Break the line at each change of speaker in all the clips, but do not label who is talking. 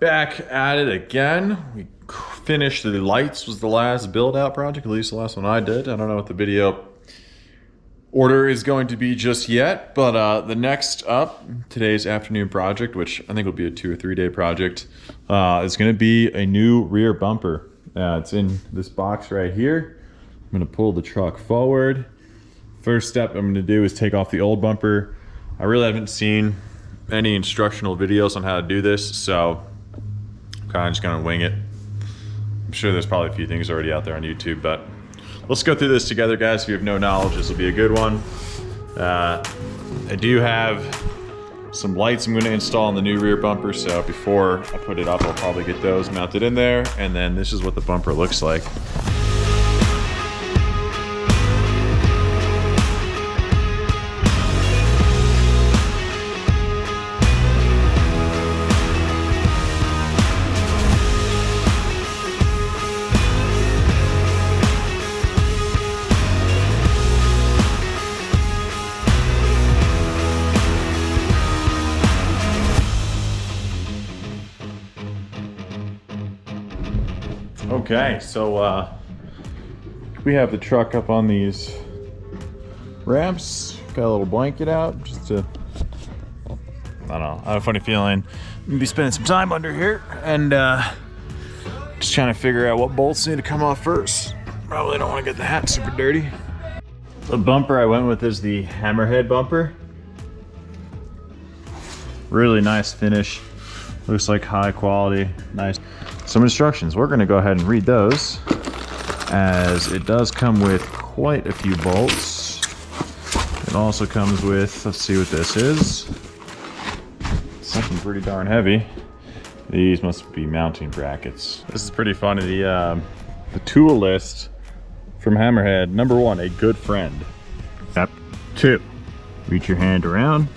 Back at it again. We finished the lights, was the last build out project, at least the last one I did. I don't know what the video order is going to be just yet, but the next up, today's afternoon project, which I think will be a 2 or 3 day project, is going to be a new rear bumper. It's in this box right here. I'm going to pull the truck forward. First step I'm going to do is take off the old bumper. I really haven't seen any instructional videos on how to do this, so I'm kind of just going to wing it. I'm sure there's probably a few things already out there on YouTube, but let's go through this together, guys. If you have no knowledge, this will be a good one. I do have some lights I'm going to install on the new rear bumper, so before I put it up, I'll probably get those mounted in there, and then this is what the bumper looks like. Okay, so we have the truck up on these ramps. Got a little blanket out just to, I don't know, I have a funny feeling I'm gonna be spending some time under here and just trying to figure out what bolts need to come off first. Probably don't want to get the hat super dirty. The bumper I went with is the Hammerhead bumper. Really nice finish. Looks like high quality, nice. Some instructions, we're gonna go ahead and read those, as it does come with quite a few bolts. It also comes with, let's see what this is. Something pretty darn heavy. These must be mounting brackets. This is pretty funny. The tool list from Hammerhead. Number 1, a good friend. Step 2, reach your hand around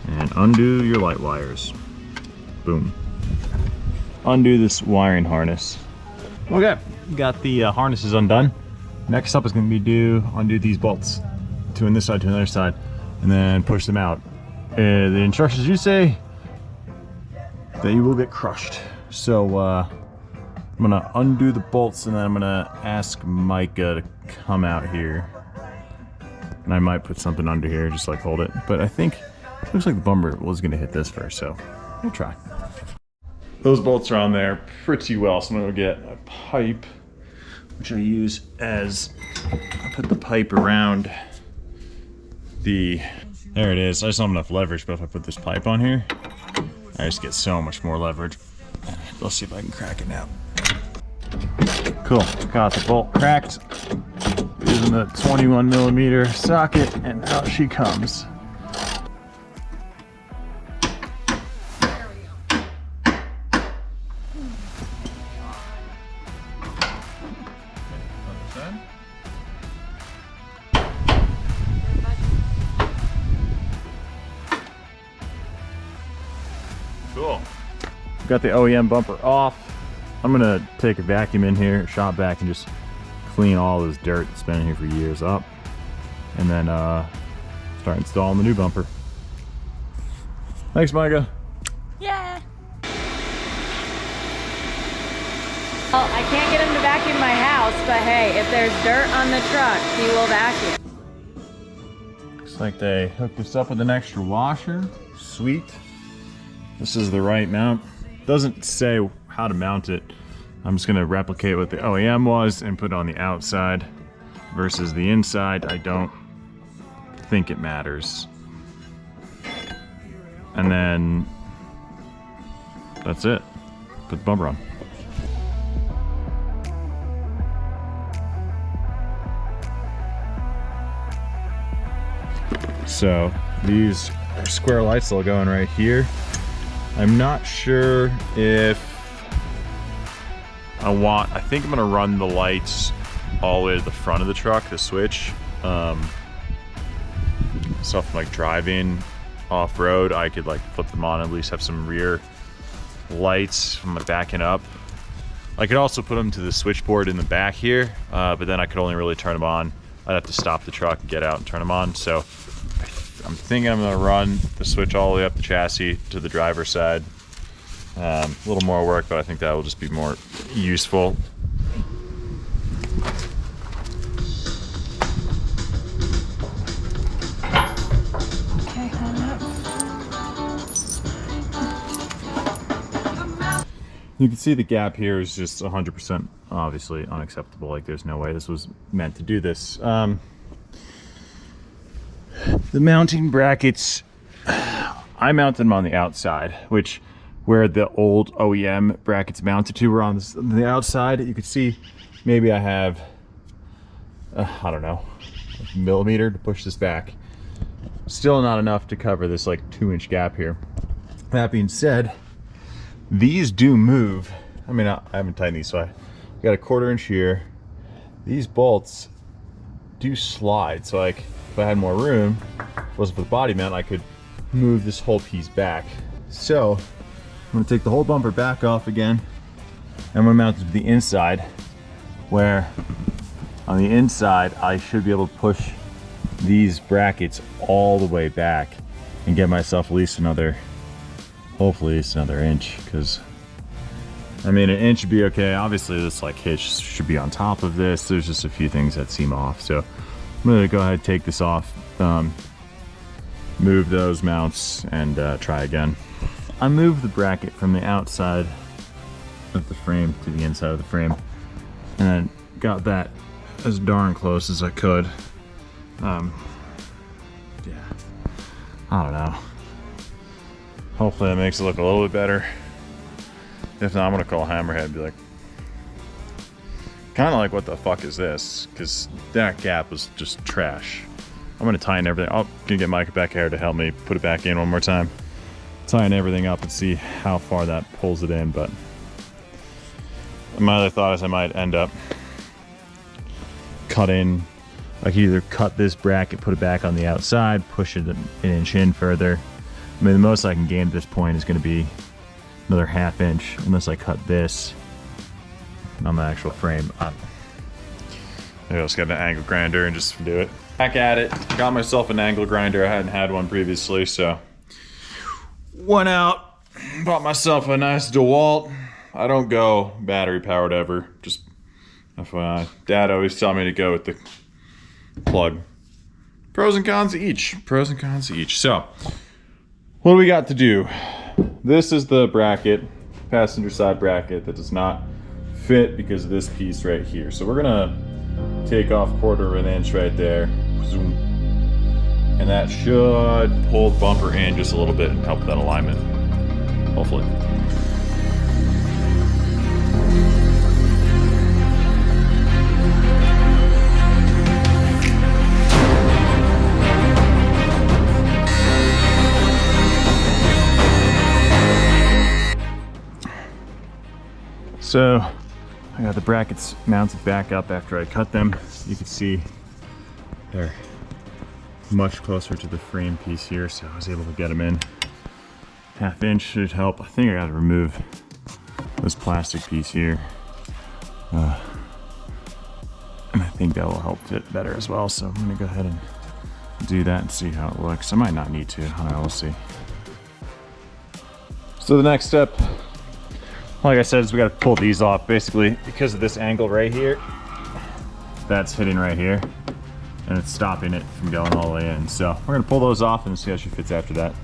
and undo your light wires. Boom. Undo this wiring harness. Okay, got the harnesses undone. Next up is going to be undo these bolts. 2 on this side, 2 on the other side, and then push them out. The instructions do say that you will get crushed. So I'm gonna undo the bolts, and then I'm gonna ask Micah to come out here. And I might put something under here, just like hold it. But I think it looks like the bumper was gonna hit this first, so we'll try. Those bolts are on there pretty well, so I'm gonna get a pipe, which I use as, I put the pipe around the, there it is. I just don't have enough leverage, but if I put this pipe on here, I just get so much more leverage. Let's see if I can crack it now. Cool, got the bolt cracked using the 21mm socket, and out she comes. Cool. Got the OEM bumper off. I'm gonna take a vacuum in here, shop vac, and just clean all this dirt that's been in here for years up, and then start installing the new bumper. Thanks, Micah.
Yeah. Well, I can't get him to vacuum my house, but hey, if there's dirt on the truck, he will vacuum.
Looks like they hooked this up with an extra washer. Sweet. This is the right mount. Doesn't say how to mount it. I'm just gonna replicate what the OEM was and put it on the outside versus the inside. I don't think it matters. And then that's it. Put the bumper on. So these are square lights that'll go in right here. I'm not sure if I think I'm gonna run the lights all the way to the front of the truck, the switch. So if I'm like driving off-road, I could like flip them on, at least have some rear lights from my backing up. I could also put them to the switchboard in the back here, but then I could only really turn them on. I'd have to stop the truck and get out and turn them on. So I'm thinking I'm gonna run the switch all the way up the chassis to the driver's side, A little more work, but I think that will just be more useful.
Okay, hold up.
You can see the gap here is just 100% obviously unacceptable. Like there's no way this was meant to do this. The mounting brackets, I mounted them on the outside, which where the old OEM brackets mounted to were on the outside. You can see maybe I have, I don't know, a millimeter to push this back. Still not enough to cover this like 2-inch gap here. That being said, these do move. I mean, I haven't tightened these, so I got a 1/4 inch here. These bolts do slide, so like if I had more room, if it wasn't for the body mount, I could move this whole piece back. So I'm gonna take the whole bumper back off again. I'm gonna mount it to the inside, where on the inside I should be able to push these brackets all the way back and get myself at least another, hopefully it's another inch, because I mean an inch would be okay. Obviously this like hitch should be on top of this. There's just a few things that seem off, so I'm gonna go ahead and take this off, move those mounts, and try again. I moved the bracket from the outside of the frame to the inside of the frame, and then got that as darn close as I could. Yeah, I don't know. Hopefully that makes it look a little bit better. If not, I'm gonna call Hammerhead and be like, kind of like, what the fuck is this? Because that gap was just trash. I'm gonna tighten everything. I'm gonna get Micah back here to help me put it back in one more time. Tighten everything up and see how far that pulls it in. But my other thought is I might end up cutting, like either cut this bracket, put it back on the outside, push it an inch in further. I mean, the most I can gain at this point is going to be another 1/2 inch, unless I cut this on the actual frame. Maybe I'll just get an angle grinder and just do it. Back at it. Got myself an angle grinder. I hadn't had one previously, so went out, bought myself a nice DeWalt. I don't go battery powered ever, just FYI. Dad always tell me to go with the plug. Pros and cons each. Pros and cons each. So, what do we got to do? This is the bracket, passenger side bracket, that does not fit because of this piece right here. So we're gonna take off 1/4 inch right there. Zoom. And that should pull the bumper in just a little bit and help with that alignment, hopefully. So I got the brackets mounted back up after I cut them. You can see they're much closer to the frame piece here, so I was able to get them in. 1/2 inch should help. I think I got to remove this plastic piece here, and I think that will help fit better as well. So I'm gonna go ahead and do that and see how it looks. I might not need to. I don't know. We'll see. So the next step, like I said, is we got to pull these off. Basically, because of this angle right here, that's hitting right here, and it's stopping it from going all the way in. So we're gonna pull those off and see how she fits after that.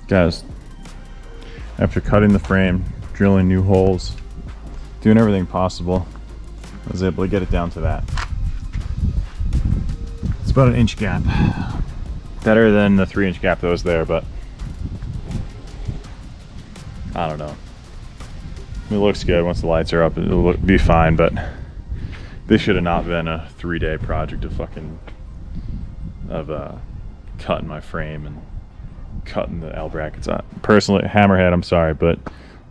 Guys, after cutting the frame, drilling new holes, doing everything possible, I was able to get it down to that. It's about an inch gap. Better than the 3-inch gap that was there, but I don't know. It looks good. Once the lights are up, it'll be fine, but this should have not been a 3-day project of cutting my frame and cutting the L brackets on. Personally, Hammerhead, I'm sorry, but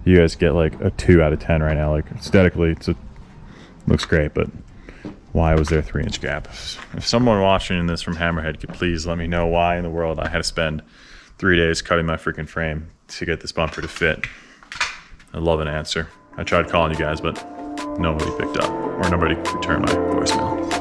you guys get like a 2 out of 10 right now. Like aesthetically, looks great, but why was there a 3-inch gap? If someone watching this from Hammerhead could please let me know why in the world I had to spend 3 days cutting my freaking frame to get this bumper to fit. I'd love an answer. I tried calling you guys, but nobody picked up, or nobody returned my voicemail.